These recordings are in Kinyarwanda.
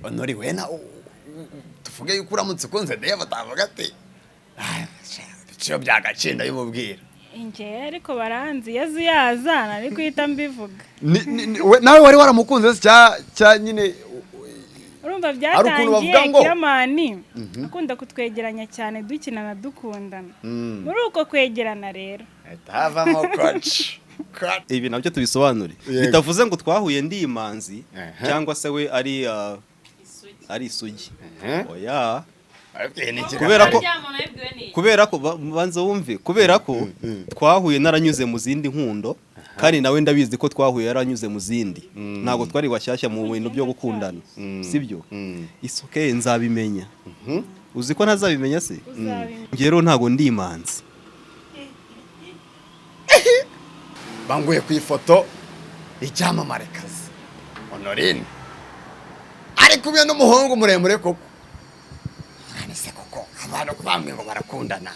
onori wena tuvuge yuko uramutse ukunze Dave atavuga ati cyo byagacenda y'umubwira inje ariko baranzi yazana ari kwita mbivuga nawe wari waramukunze cya nyine urumva byatangiye kiramani akunda kutwegeranya cyane dukinana dukundana muri uko kwegerana rero atavamo coach ibi nabyo tubisobanure bitavuze ngo twahuye ndi imanzi cyangwa se we ari isugi oya kubera ko banza wumve kubera ko twahuye naranyuze mu zindi nkundo kandi nawe ndabizi ko twahuye yaranyuze mu zindi ntago twari washyashya mu bintu byo gukundana sibyo isoke nzabimenya uzi ko ntazabimenya se ngero ntago ndi imanzi banguye ku ifoto icyamamare kazi Honorine ari kumwe n'umuhungu muremure koko anise koko abantu bamwe ngo barakundana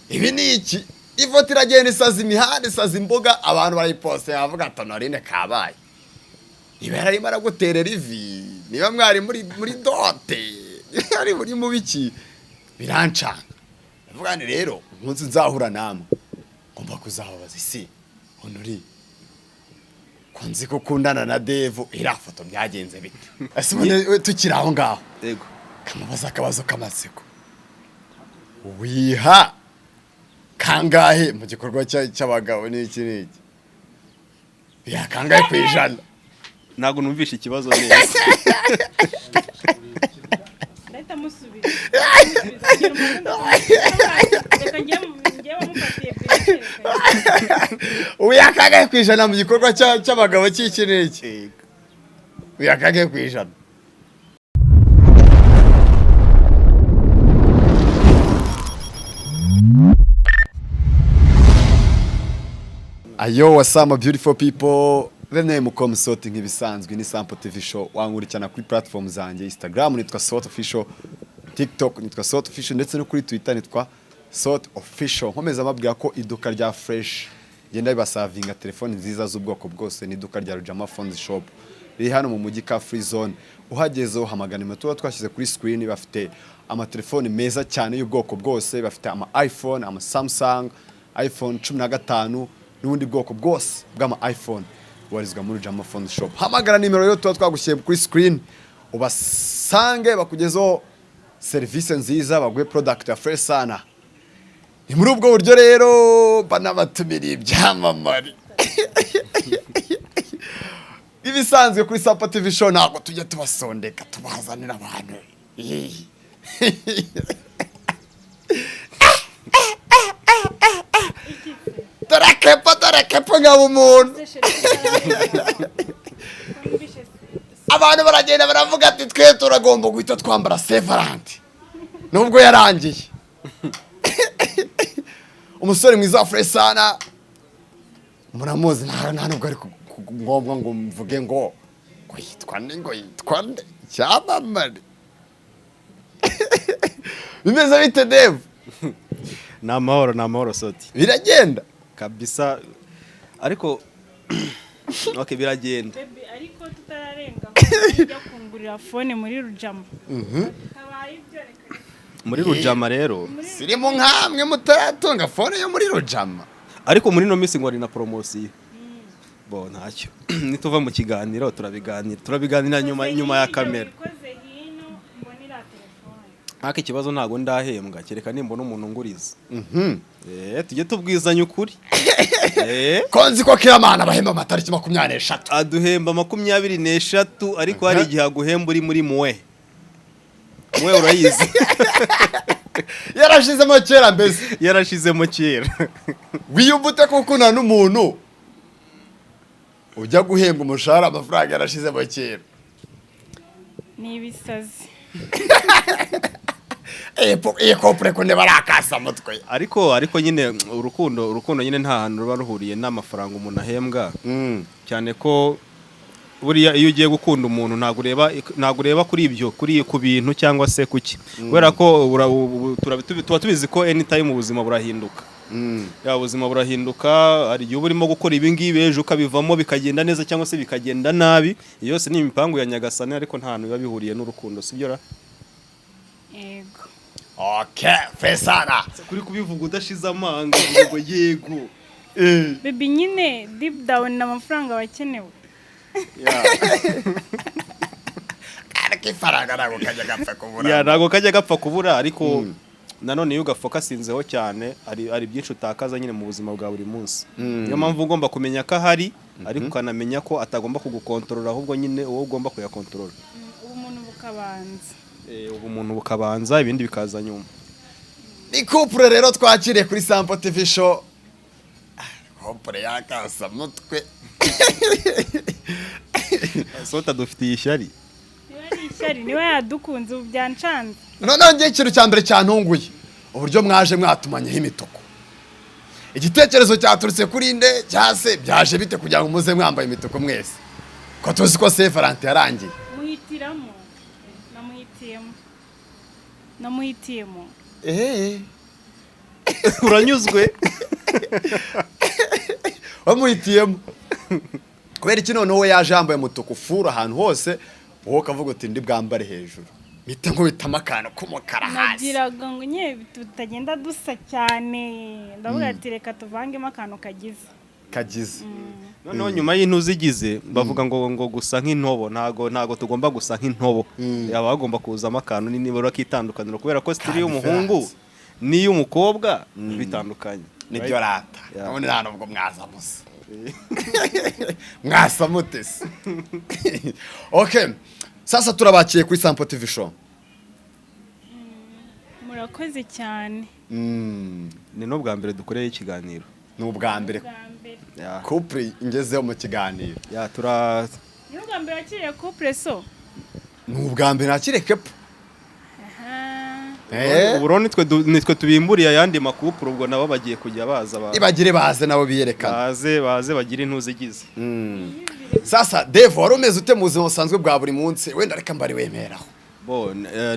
ibi ni iki ifoto iragenda isaza imihanda isaza imbuga abantu barayiposte bavuga ati Honorine kabaye ibera arimo araguterera ivi niba mwari muri dote ari muri mubiki birancanga bavuga ni rero umunsi nzahura namwe ngomba kuzababaza isi Honori kunzi ko kundana na Dave ira foto byagenze bite asubone tukiri aho ngaho yego kamabaza akabazo k'amatsiko wiha kangahe mu gikorwa cy'abagabo n'iki n'iki ya kangahe kwijana ntago numvisha ikibazo neza ndahita musubira reka ngiye mufatiye bwite uya kangahe kwijana mu gikorwa cy'abagabo cy'iki n'iki uya kangahe kwijana Ayo wasama beautiful people the name come sorting ibisanzwe ni Sample TV show wankurikirana kuri platform zanjye Instagram nitwa Sort Official TikTok nitwa Sort Official ndetse no kuri Twitter nitwa Sort Official nkomeza mabwira ko iduka rya Fresh genda bibasavinga telefone nziza z'ubwoko bwose ni iduka rya Rujama Phones Shop riri hano mu mujyi ka Free Zone uhagezeho hamagana imituwa twashyize kuri screen bafite amatelefone meza cyane y'ubwoko bwose bafite ama iPhone ama Samsung iPhone 15 n'ubundi bwoko bwose bw'ama iPhone warizwa muri Rujama Phones Shop hamagara nimero yo twagushyira kuri screen ubasange bakugezeho service nziza bagwe product ya fresh sana ni muri ubwo buryo rero banabatumira ibyamamare ibisanzwe kuri Sample TV show ntabwo tujya tubasondeka tubazanira abantu Tarakepa ngabo umuntu abantu baragenda baravuga ati twe turagomba guhita twambara Severant nubwo yarangiye umusore mwiza fresh sana muramuzi nta nubwo ari ngombwa ngo mvuge ngo yitwa nde cyamamare bimeze bite Dave namahoro soti biragenda kabisa ariko okay biragenda ariko tutararenga kujya kungurira phone muri Rujama kabaye ibyo reka muri Rujama rero sirimo nkamwe mutatunga phone yo muri Rujama ariko muri no minsi ngo ari na promotion bo ntacyo nituva mu kiganiro turabiganira nyuma ya kamera aka ikibazo ntago ndahembwa kereka nimbona umuntu nguriza tujye tubwizanya ukuri konzi ko kiramana bahemba amatariki 23 aduhemba 23 ariko hari igihe aguhemba uri muri mwe urayizi yarashizemo Cher mbese yarashizemo Cher wiyubute kukuna n'umuntu ujya guhemba umushahara amafaranga yarashizemo Cher ni ibisazi kopure kunde barakasa mutwe ariko nyine urukundo nyine nta hantu ruba ruhuriye n'amafaranga umuntu ahembwa cyane ko buriya iyo ugiye gukunda umuntu ntago ureba kuri ibyo kuri ku bintu cyangwa se kuki kubera ko tuba tubizi ko anytime ubuzima burahinduka ya ubuzima burahinduka, hari igihe uba urimo gukora ibi ngibi ejo ukabivamo bikagenda neza cyangwa se bikagenda nabi. Iyo yose ni imipango ya Nyagasani, ariko nta hantu biba bihuriye n'urukundo, sibyo ra? Yego. Okay, fesana. Kuri kubivuga udashize amanga ngo yego. Baby nyine deep down n'amafaranga bakenewe. Ariko ifaranga ntabwo kajya gapfa kubura. Ya ntabwo kajya gapfa kubura, ariko nanone iyo ugafokasinzeho cyane ari byinshi utakaza nyine mu buzima bwa buri munsi. Niyo mpamvu ugomba kumenya ko ahari, ariko ukanamenya ko atagomba kugukontorora, ahubwo nyine wowe ugomba kuyakontorora. Ubumuntu bukabanza ibindi bikaza nyuma. Ni couple rero twakiriye kuri Sample TV show. Couple yakasa mutwe. Sota dufitiye ishyari. Niwe yadukunze ubu byancanze. None ngiye ikintu cya mbere cyantunguye. Uburyo mwaje mwatumanyeho imituku. Igitekerezo cyaturutse kuri nde cyase byaje bite kugira ngo muze mwambaye imituku mwese. Ko tuzi ko Saint Valentin yarangiye. Muhitiramo. Namuhitiyemo. Uranyuzwe? Wamuhitiyemo. Kubera iki none wowe yaje yambaye umutuku fura ahantu hose, wowe kavuga uti ndi bwambare hejuru. Mite nkubitamo akantu k'umukara hasi. Nagiraga ngo nye tutagenda dusa cyane. Ndavuga ati reka tuvangemo akantu kagize. Noneho nyuma y'intu zigize bavuga ngo gusa nk'intobo, ntago tugomba gusa nk'intobo. Yaba bagomba kuzamo akantu n'inibura kitandukaniro, kubera ko stili y'umuhungu n'iy'umukobwa bitandukanye. Nibyo rata. None nta nubwo mwazamusa. Mwasamutese. Okay. Sasa turabakiye kuri Sample TV show. Murakoze cyane. Ni no bwa mbere dukoreye ikiganiro. Ni ubwa mbere. Couple ingezeho mu kiganiro. Ya Ni ubwa mbere akiriye couple so. Ni ubwa mbere nakire kepo. Uburo nitwe tubimburiye ayandi makupuro, ubwo nabo bagiye kujya baza ibagire baze nabo biyerekana. Baze bagira intuzigize. Sasa Devo warumeze ute mu buzima busanzwe bwa buri munsi? Wenda reka mbari wemeraho.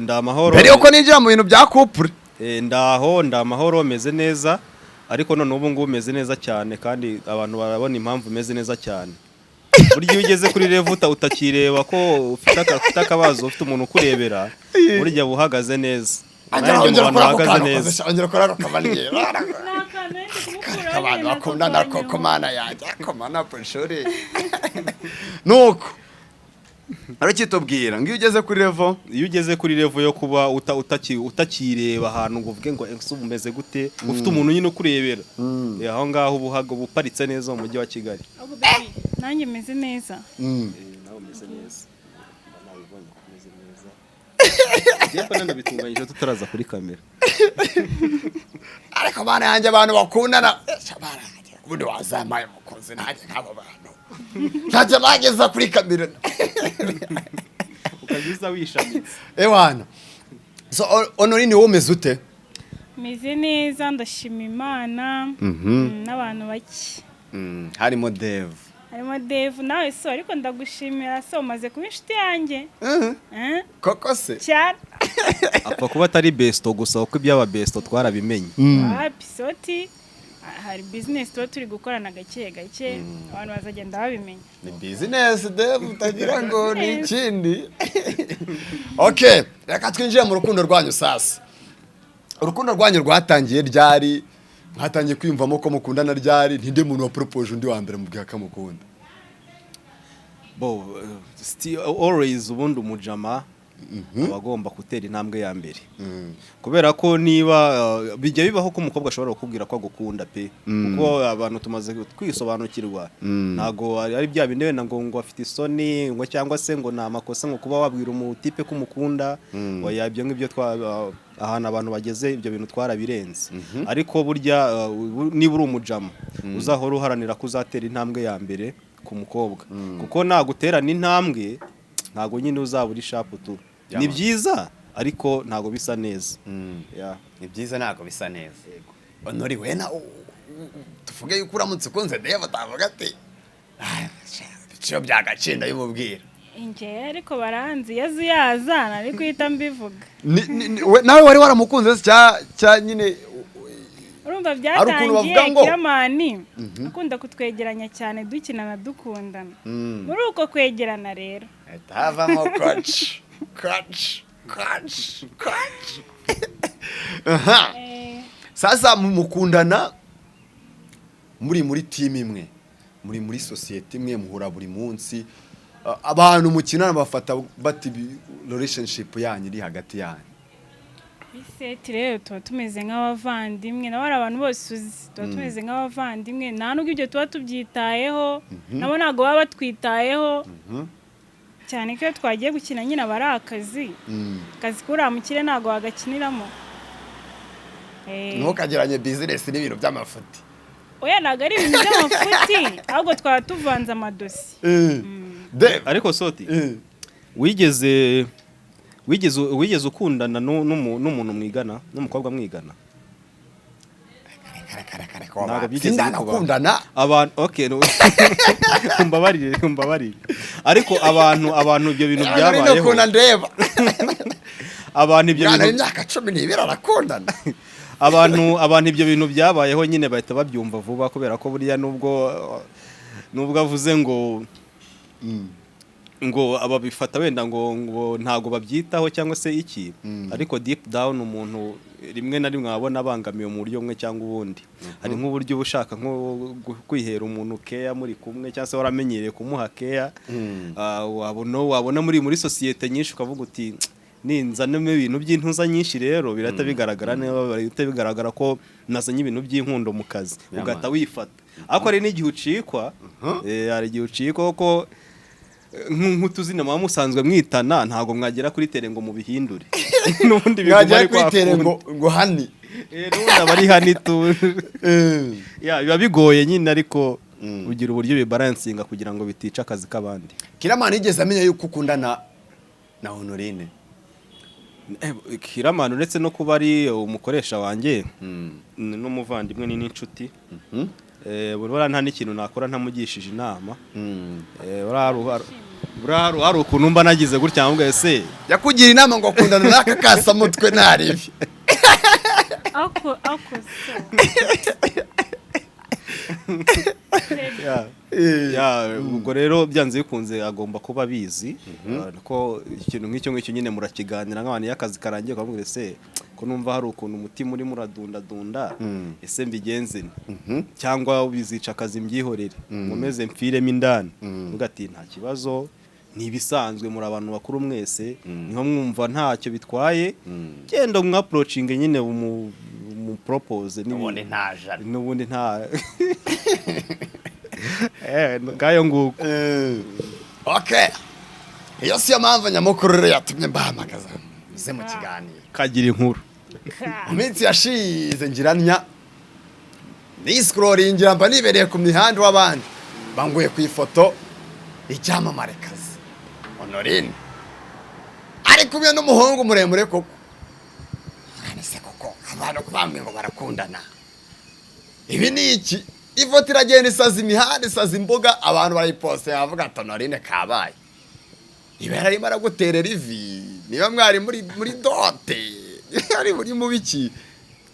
Ndamahoro. Mbere yuko ninjira mu bintu bya couple. Ndamahoro meze neza, ariko none ubu ngubu meze neza cyane, kandi abantu barabona impamvu meze neza cyane. Buryo ugeze kuri level utakireba ko ufite akabazo, ufite umuntu ukurebera, burya buhagaze neza. Angera kora kabangiye. Abantu bakundana koko mana yanjye, akomana poshore. Nuko arakitubwira ngo iyo ugeze kuri level yo kuba utakireba ahantu ngo uvuge ngo umeze gute, ufite umuntu nyine ukurebera, aho ngaho ubuhago buparitse neza mu mujyi wa Kigali. Nanjye meze neza. Nawe meze neza. Nabibonye kumeze neza. Yego nanda bitunganyije tutaraza kuri kamera. Ariko bana yanjye abantu bakundana, shabara yanjye ubundi wazamaye mukoze nanjye nk'abo bantu. Ntajya bageza kuri kamera. Ukagiza wishamitse. Ewana. So Honorine wowe umeze ute? Meze neza, ndashima Imana. N'abantu bake. Harimo Dev. Nawe so, ariko ndagushimira so umaze kuba inshuti yanjye. Koko se? Cher. Apfa kuba atari besto gusa, uko ibyaba besto twarabimenye. Episode hari business turi gukorana gake abantu bazagenda babimenya. Ni business Dev, utagira ngo ni ikindi. Okay, reka twinjire mu rukundo rwanyu sasa. Urukundo rwanyu rwatangiye ryari? Mwatangiye kwiyumvamo ko mukundana ryari? Ntinde muntu wa propose undi wa mbere mubwiye akamukunda? Still always ubundi umujama abagomba gutera intambwe ya mbere. Kubera ko niba bijya bibaho ko umukobwa ashobora kukubwira ko agukunda pe, kuko abantu tumaze kwisobanukirwa, ntago ari bya bindi wenda ngo afite isoni ngo cyangwa se ngo na makosa ngo kuba wabwira umutipe ko umukunda, wayabyo ngibyo ahantu abantu bageze ibyo bintu twarabirenze. Ariko burya niba uri umujama uzahora uharanira kuzatera intambwe ya mbere ku mukobwa, kuko naguterana intambwe ntago nyine uzabura ishapu tu. Ni byiza ariko ntago bisa neza. Ni byiza ntago bisa neza. Honori wena tuvuge yuko uramutse ukunze Dev atavuga ati cyo byagacinda y'umubwira. Inje ariko baranzi yazana ariko uhita mbivuga. Nawe wari waramukunze cya nyine urumva Hari ukuntu bavuga byatangiye ngo Kiramani akunda kutwegeranya cyane dukinana dukundana muri uko kwegerana rero havamo coach aha sasa mukundana muri team imwe muri society imwe muhura buri munsi abantu mukinana bafata bati relationship yanyu iri hagati yanyu iseti rero tuba tumeze nk'abavandimwe nawe ari abantu bose uzi tuba tumeze nk'abavandimwe nta nubwo ibyo tuba tubyitayeho nabo ntabwo baba batwitayeho cyane ko iyo twagiye gukina nyine aba ari akazi kuri mukire ntabwo wagakiniramo ntukageranye business n'ibintu by'amafuti oya ntabwo ari ibintu by'amafuti ahubwo twaba tuvanze amadosi ariko soti wigeze ukundana n'umuntu mwigana n'umukobwa mwigana sindakundana abantu okay umbabarire ariko abantu ibyo bintu byabayeho ndeba abantu ibyo bintu imyaka 12 arakundana abantu ibyo bintu byabayeho nyine bahita babyumva vuba kubera ko buriya nubwo avuze ngo ababifata wenda ngo ntago babyitaho cyangwa se iki ariko deep down umuntu rimwe na rimwe abona abangamiye mu buryo bumwe cyangwa ubundi hari nk'uburyo ubushaka nko kwihera umuntu care muri kumwe cyangwa se waramenyereye kumuha care wabona muri societe nyinshi ukavuga uti ninzanemo ibintu by'intuza nyinshi rero birata bigaragara neza bigaragara ko nazanye ibintu by'inkundo mu kazi ugata wifata ariko ari n'igihe ucikwa hari igihe ucikwa ko nk'utuzina mwa musanzwe mwitana ntago mwagera kuri tere ngo mubihindure n'ubundi bigomba kuri tere ngo hani n'ubundi bari hani tu biba bigoye nyine ariko ugira uburyo bibalansinga kugira ngo bitica akazi k'abandi Kiramani igeze amenya yuko ukundana na Honorine Kiramani uretse no kuba ari umukoresha wanjye n'umuvandimwe n'inshuti buriya nta n'ikintu nakora ntamugishije inama hari ukuntu mba nagize gutya mvuga ese yakugira inama ngo akundana n'aka kasamutwe ntaribi ubwo rero byanze bikunze agomba kuba abizi ko ikintu nk'icyo nyine murakiganira nk'abantu y'akazi karangiye ukavuga ese ko numva hari ukuntu umutima urimo uradundadunda ese mbigenze cyangwa bizica akazi mbyihorere nkomeze mfiremo indani uvuga ati nta kibazo ni ibisanzwe muri abantu bakuru mwese niho mwumva ntacyo bitwaye genda mu approaching nyine mu propose n'ubundi nta ngayo nguko okay iyo siyo mpamvu nyamukuru rero yatumye mbahamagaza muze mu kiganiro kagira inkuru mu minsi yashize ngiranya ni scrollingira mba nibereye ku mihanda w'abandi banguye ku ifoto icyamamare kazi Honorine ari kumwe n'umuhungu muremure koko anese koko abantu bamwe ngo barakundana ibi ni iki ifoto iragenda isaza imihanda isaza imbuga abantu barayiposte bavuga ati Honorine kabaye ibera arimo araguterera ivi niba mwari muri dote ari muri mubiki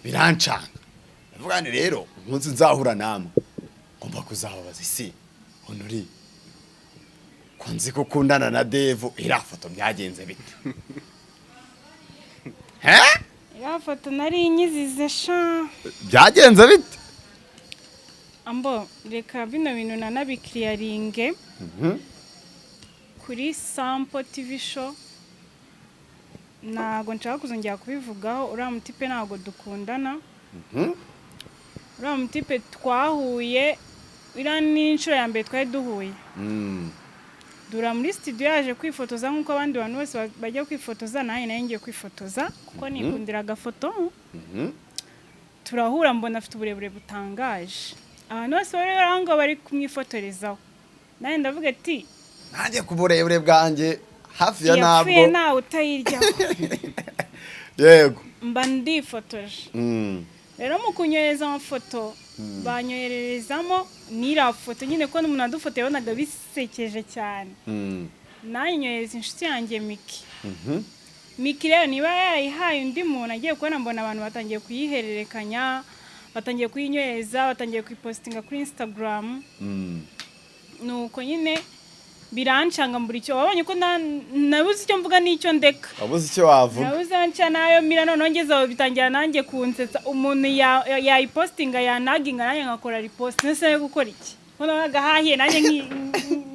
birancanga ndavuga ni rero umunsi nzahura namwe ngomba kuzababaza isi Honorine ko nzi ko ukundana na Devu iriya foto byagenze bite iriya foto nari inyizize sha byagenze bite ambo reka bino bintu nanabikiriyaringe kuri Sample TV show ntago nshaka kuzongera kubivugaho uriya mutipe ntago dukundana uriya mutipe twahuye iriya ni inshuro ya mbere twari duhuye dura muri studio yaje kwifotoza nk'uko abandi bantu bose bajya kwifotoza nawe nayo ngiye kwifotoza kuko nikundira agafoto turahura mbona afite uburebure butangaje abantu bose bari aho bari kumwifotorezaho nawe ndavuga ati nanjye ku burebure bwanjye hafi ya nabwo yapfuye nawe utayirya yego mba ndifotoje rero mu kunyohereza amafoto banyohererezamo n'iriya foto nyine ko n'umuntu adufotoye yabonaga bisekeje cyane nanyohereza inshuti yanjye Miki rero niba yarayihaye undi muntu agiye kubona mbona abantu batangiye kuyihererekanya batangiye kuyinyohereza batangiye kuyipostinga kuri Instagram nuko nyine birancanga mbura icyo wabonye ko nabuze icyo mvuga n'icyo ndeka wabuze icyo wavuga nabuze nca nayo mira none ngezeho bitangira nanjye kunsetsa umuntu yayipostinga yanaginga nanjye ngakora repost nese yo gukora iki none agahahiye nanjye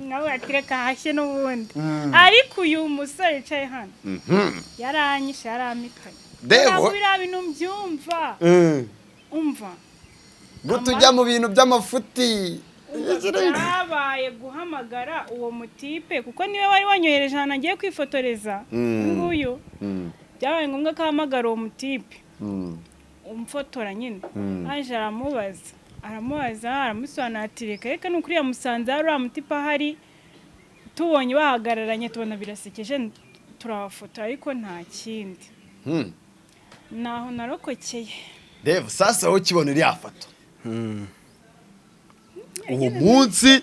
nawe atireka hashye n'ubundi ariko uyu musore yicaye hano yaranyishe yaramikanye Devo biriya bintu mbyumva umva gutujya mu bintu by'amafuti byabaye guhamagara uwo mutipe kuko niwe wari wanyohereje ahantu agiye kwifotoreza nguyu byabaye ngombwa ko ahamagara uwo mutipe umfotora nyine aje aramubaza aramusobanurira ati reka ni ukuri yamusanze hari uriya mutipe ahari tubonye bahagararanye tubona birasekeje turabafotora ariko nta kindi naho narokokeye Devo sasa wowe ukibona iriya foto uwo munsi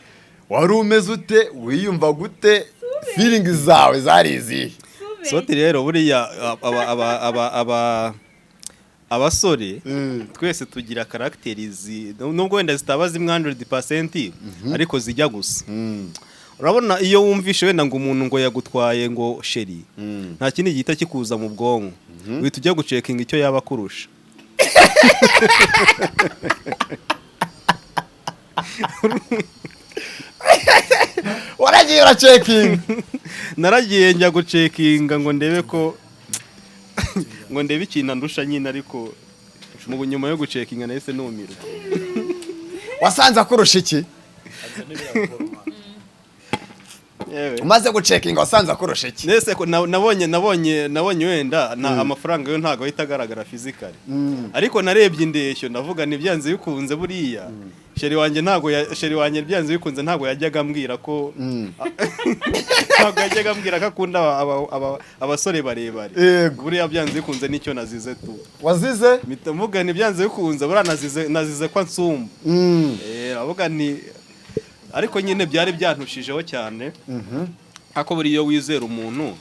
wari umeze ute wiyumva gute feeling zawe zari izihe Soti rero buriya abasore twese tugira karagiterizi nubwo wenda zitaba zimwe 100% ariko zijya gusa urabona iyo wumvishe wenda ngo umuntu ngo yagutwaye ngo sheri nta kindi gihita kikuza mu bwonko uhita ujya gucekinga icyo yaba kurusha waragiye uracekinga naragiye njya gucekinga ngo ndebe ko ngo ndebe ikintu ndusha nyine ariko mu nyuma yo gucekinga nahise numira wasanze akurusha iki umaze gucekinga wasanze akurusha iki nese ko nabonye wenda amafaranga yo ntago ahita agaragara physically ariko narebye indeshyo ndavuga ni byanze bikunze buriya sheri wanjye byanze bikunze ntago yajyaga ambwira ko ntago yajyaga ambwira ko akunda abasore barebare buriya byanze bikunze nicyo nazize tu wazize mvuga ni byanze bikunze buriya nazize kwa nsumba avuga ni ariko nyine byari byantushijeho cyane ako buri iyo wizera umuntu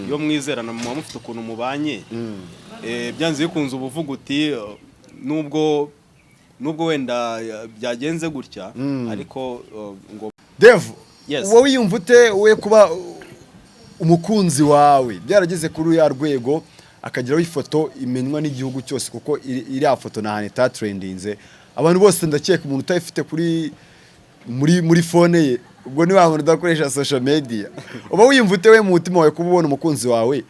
iyo mwizerana muba mufite ukuntu mubanye byanze bikunze ubuvuga uti nubwo wenda byagenze gutya ariko ngo Devo wowe wiyumva ute we kuba umukunzi wawe byarageze kuri ya rwego akageraho ifoto imenywa n'igihugu cyose kuko iriya foto nta hantu itatrendinze abantu bose ndakeka umuntu utayifite kuri muri phone ye ubwo ni wabona udakoresha social media uba wiyumva ute we mu mutima wawe kuba ubona umukunzi wawe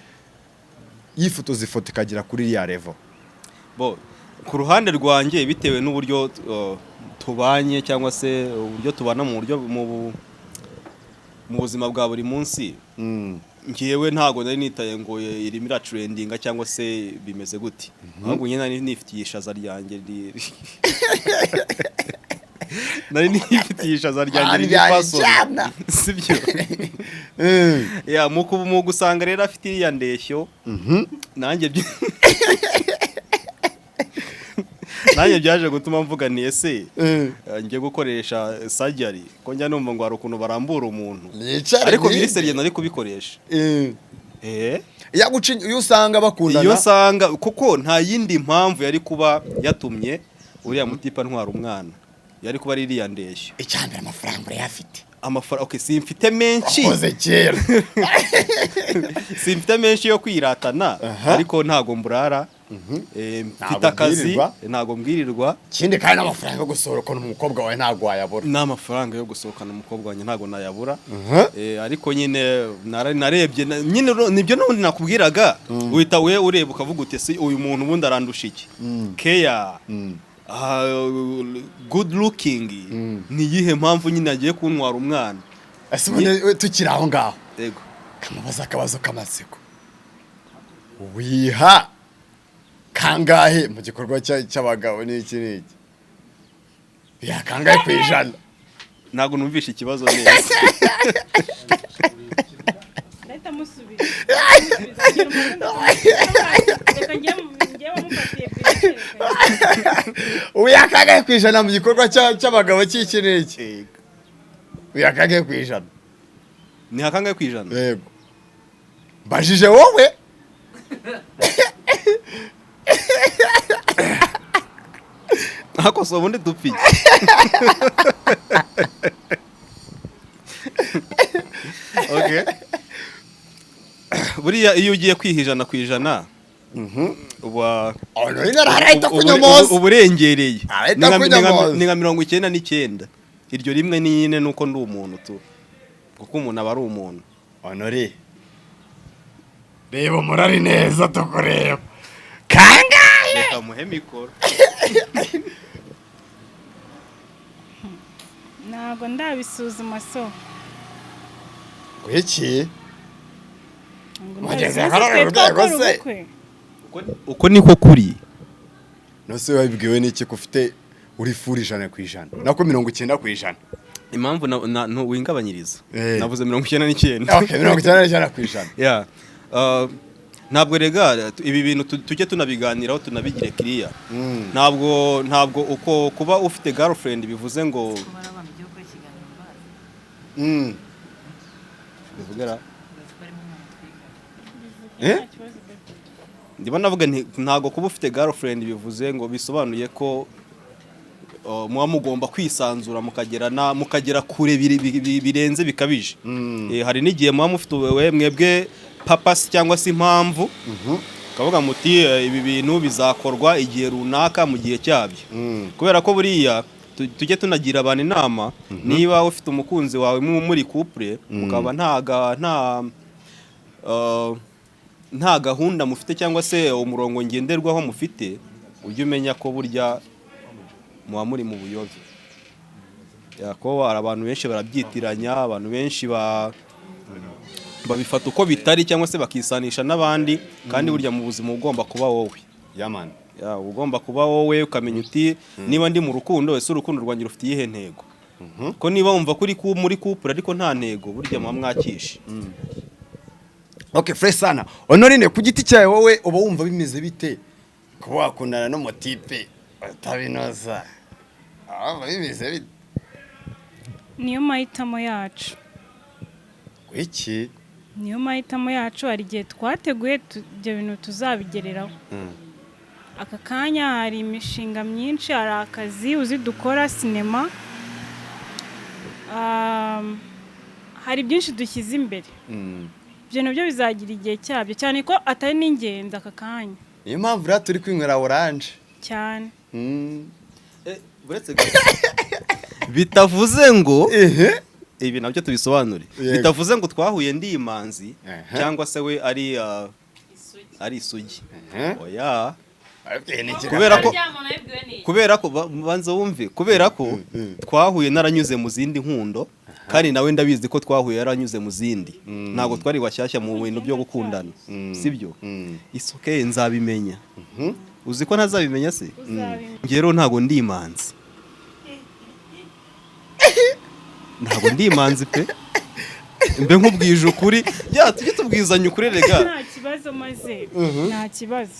yifotoza ifoto ikagera kuri iriya level ku ruhande rwanjye bitewe n'uburyo tubanye cyangwa se uburyo tubana mu buryo mu buzima bwa buri munsi ngiyewe ntago nari nitaye ngo irimo iratrendinga cyangwa se bimeze gute ahubwo nyine nari nifitiye ishaza ryanjye nari nifitiye ishaza ryanjye ry'ipasoni sibyo mu gusanga rero afite iriya ndeshyo nanjye byaje gutuma mvuga ni ese ngiye gukoresha surgery ko njya numva ngo hari ukuntu barambura umuntu ariko biri seriye nari kubikoresha iyo usanga bakundana iyo usanga kuko nta yindi mpamvu yari kuba yatumye uriya mutipa ntwara umwana yari kuba ari iriya ndeshyo icyambere amafaranga urayafite amafaranga simfite menshi wakoze kera simfite menshi yo kwiratana ariko ntago mburara mfite akazi ntago mbwirirwa kindi kandi n'amafaranga yo gusohokana umukobwa wawe ntago wayabura n'amafaranga yo gusohokana umukobwa wanjye ntago nayabura ariko nyine narebye nyine nibyo n'ubundi nakubwiraga uhita we ureba ukavuga uti se uyu muntu ubundi arandusha iki care good looking ni yihe mpamvu nyine agiye kuntwara umwana tukiri aho ngaho yego kamabaza akabazo k'amatsiko wiha kangahe mu gikorwa cy'abagabo n'iki n'iki yakangahe ku ijana ntabwo numvishe ikibazo neza leta musubira reka njye wamufatiye uyakangahe ku ijana mu gikorwa cy'abagabo cy'iki n'iki uyakangahe ku ijana ni hakangahe ku ijana yego mbajije wowe ako so ubundi dupfike okay buriya iyo ugiye kwihijana ku ijana uba uburengereye ni nka 99 iryo rimwe ni nyine nuko ndi umuntu tu kuko umuntu aba ari umuntu Honore reba umurari neza tukureba kangahe reka muhe mikoro ntabwo ndabisuzuma so gwiki uko niko kuri nose wabibwiwe n'iki ko ufite uri furi 100%, nako 90%. impamvu wingabanyiriza navuze 99. Okay, 99%. Yeah. Ntabwo rega ibi bintu tujye tunabiganiraho tunabigire clear. Ntabwo uko kuba ufite girlfriend bivuze ngo bivugera ndiba navuga ntago kuba ufite girlfriend bivuze ngo bisobanuye ko muba mugomba kwisanzura mukagera kure birenze bikabije. Hari n'igihe muba mufite mwebwe papasi cyangwa se impamvu kavuga muti ibi bintu bizakorwa igihe runaka mu gihe cyabyo. Kubera ko buriya tujye tunagira abantu inama niba ufite umukunzi wawe muri couple ukaba nta gahunda mufite cyangwa se umurongo ngenderwaho mufite, ujye umenya ko burya muba muri mu buyobe. Ko abantu benshi barabyitiranya, abantu benshi babifata uko bitari cyangwa se bakisanisha n'abandi, kandi burya mu buzima ugomba kuba wowe. Yaman. Ugomba kuba wowe ukamenya uti niba ndi mu rukundo ese urukundo rwanjye rufite iyihe ntego. Ko niba wumva kuri muri couple ariko nta ntego burya muba mwakishe. Okay, fresh sana. Honorine ku giti cyawe wowe uba wumva bimeze bite ko wakundana n'umutipe atabinoza? Bimeze bite? Niyo mahitamo yacu. Gwiki? Niyo mahitamo yacu, hari igihe twateguye ibyo bintu tuzabigereraho. Aka kanya hari imishinga myinshi, hari akazi uzi dukora sinema, hari byinshi dushyize imbere. Ibyo nabyo bizagira igihe cyabyo, cyane ko atari n'ingenzi aka kanya. Niyo mpamvu rero turi kwinywera orange Cyane. Bitavuze ngo ibi nabyo tubisobanure. Bitavuze ngo twahuye ndi imanzi cyangwa se we ari isugi. Oya. Kubera ko banza wumve, kubera ko twahuye naranyuze mu zindi nkundo, kandi nawe ndabizi ko twahuye yaranyuze mu zindi. Ntago twari washyashya mu bintu byo gukundana, sibyo? Isuke nzabimenya. Uzi ko ntazabimenya se? Ngero ntago ndi imanzi. Ntago ndi imanzi pe. Mbe nkubwije ukuri, tujye tubwizanya ukuri rega. Nta kibazo maze. Nta kibazo.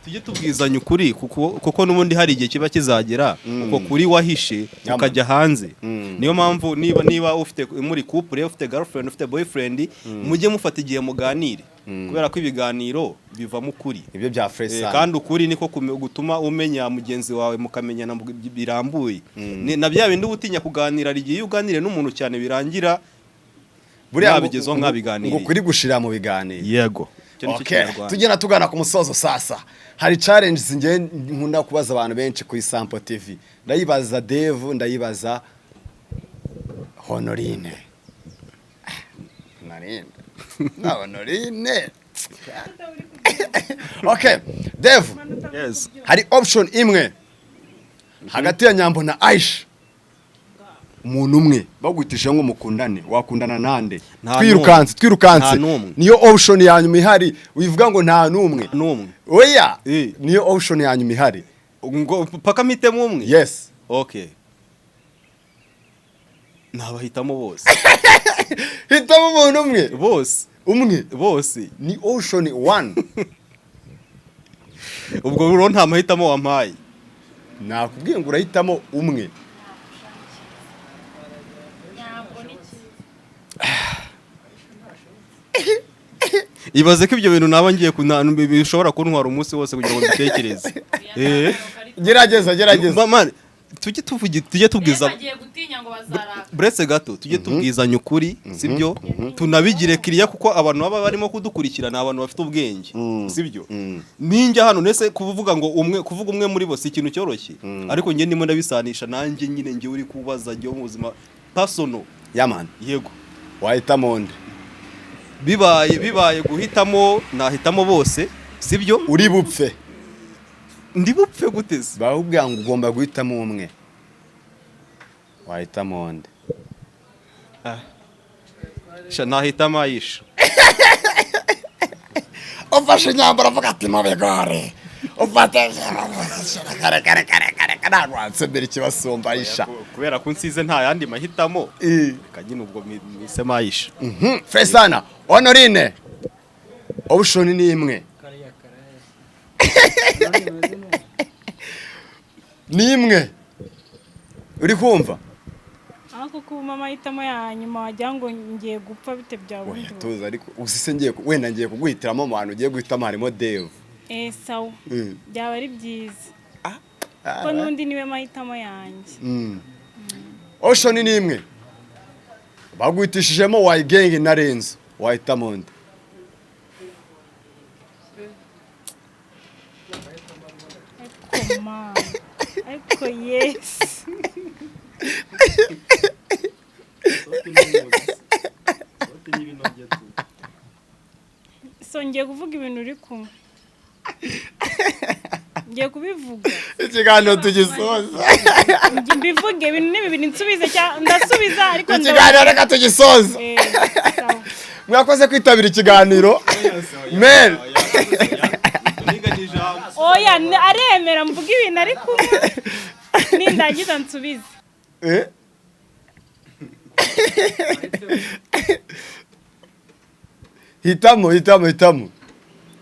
Tujye tubwizanya ukuri kuko nubundi hari igihe kiba kizagera uko kuri wahishe ukajya hanze. Niyo mpamvu niba ufite muri couple, ufite girlfriend, ufite boyfriend, mujye mufata igihe muganire. Kubera ko ibiganiro bivamo ukuri. Ibyo bya fresh sana. Kandi ukuri niko gutuma umenya mugenzi wawe mukamenyana birambuye. Na bya bindi ubutinya kuganira igihe uganire n'umuntu cyane birangira buriya bigezo nkabiganira. Ngo kuri gushira mu biganiro. Yego. Okay, tugena tugana ku musozo sasa. Hari challenges nge nkunda kubaza abantu benshi kuri Sample TV. Ndayibaza Dave, ndayibaza Honorine. Honorine. Okay, Dave. Yes. Hari option imwe hagati ya Nyambo na Aisha. Umuntu umwe bagutisha ngo mukundane, wakundana nande? Twirukanse. Niyo option yanyu ihari, wivuga ngo nta numwe. Oya, niyo option yanyu ihari. Ngo paka mitemo umwe? Yes. Okay. Nabahitamo bose. Hitamo umuntu umwe. Bose. Umwe. Bose. Ni option 1. Ubwo rero nta mahitamo wampaye. Nakubwiye ngo urahitamo umwe. Ibaze ko ibyo bintu naba ngiye bishobora kuntwara umunsi wose kugira ngo mbitekereze. Gerageza. tujye tubwiza bagiye gutinya ngo bazaraka buretse gato tujye tubwizanya ukuri sibyo tunabigire kiriya kuko abantu baba barimo kudukurikirana abantu bafite ubwenge sibyo ninjya hano nese kuvuga ngo kuvuga umwe muri bo si ikintu cyoroshye ariko njye ndimo ndabisanisha nanjye nyine njye uri kubaza njye mu buzima personal yaman yego wahitamo nde bibaye guhitamo nahitamo bose sibyo uri bupfe ndi bupfe guteze bahubwira ngo ugomba guhitamo umwe wahitamo nde nahitamo Aisha ufashe inyambaro avuga ati mabigore ufate ntabwo wansembera ikibasumba Aisha kubera ko nsize nta yandi mahitamo kanyine ubwo mwisemo Aisha Fesana Honorine option ni imwe ni imwe uri kumva ariko kuba amahitamo ya nyuma wagira ngo ngiye gupfa bite bya oya tuza ariko usise ngiye wenda ngiye kuguhitiramo abantu ugiye guhitamo harimo Dave sawa byaba ari byiza ko n'undi niwe mahitamo yanjye option ni imwe baguhitishijemo wayigenge na Renzo wahitamo nde ariko yes so ngiye kuvuga ibintu uri kumwe ngiye kubivuga ikiganiro tugisoza mbivuge ibintu ni bibiri nsubize cyangwa ndasubiza ariko ikiganiro reka tugisoza mwakoze kwitabira ikiganiro men oya aremera mvuga ibintu ari kumwe nindagiza nsubize hitamo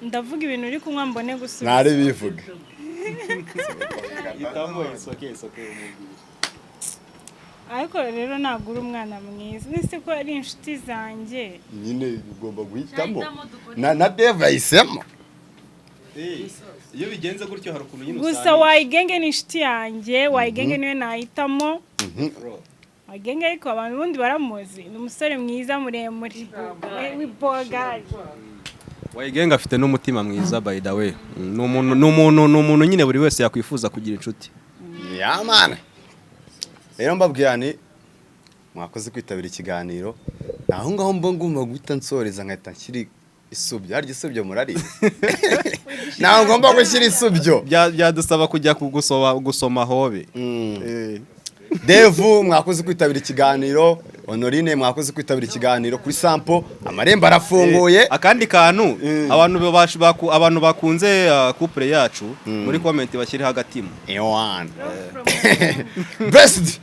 ndavuga ibintu uri kumwe mbone gusubiza ntare bivuga ariko rero ntabwo uri umwana mwiza nise ko ari inshuti zanjye nyine ugomba guhitamo na Dave yahisemo iyo bigenze gutyo hari ukuntu nyine gusa wayigenge ni inshuti yanjye wayigenge niwe nahitamo wayigenge ariko abantu ubundi baramuzi ni umusore mwiza muremure w'ibogari wayigenge afite n'umutima mwiza by the way ni umuntu nyine buri wese yakwifuza kugira inshuti yamana rero mbabwira ni mwakoze kwitabira ikiganiro naho ngaho ngomba guhita nsoreza nkahita nshyira isubyo harya isubyo murari naho ngomba gushyira isubyo byadusaba kujya gusoma hobe Devu mwakoze kwitabira ikiganiro Honorine mwakoze kwitabira ikiganiro kuri Sampo amarembo arafunguye akandi kantu abantu bakunze couple yacu muri comment bashyire hagati mu best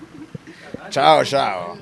ciao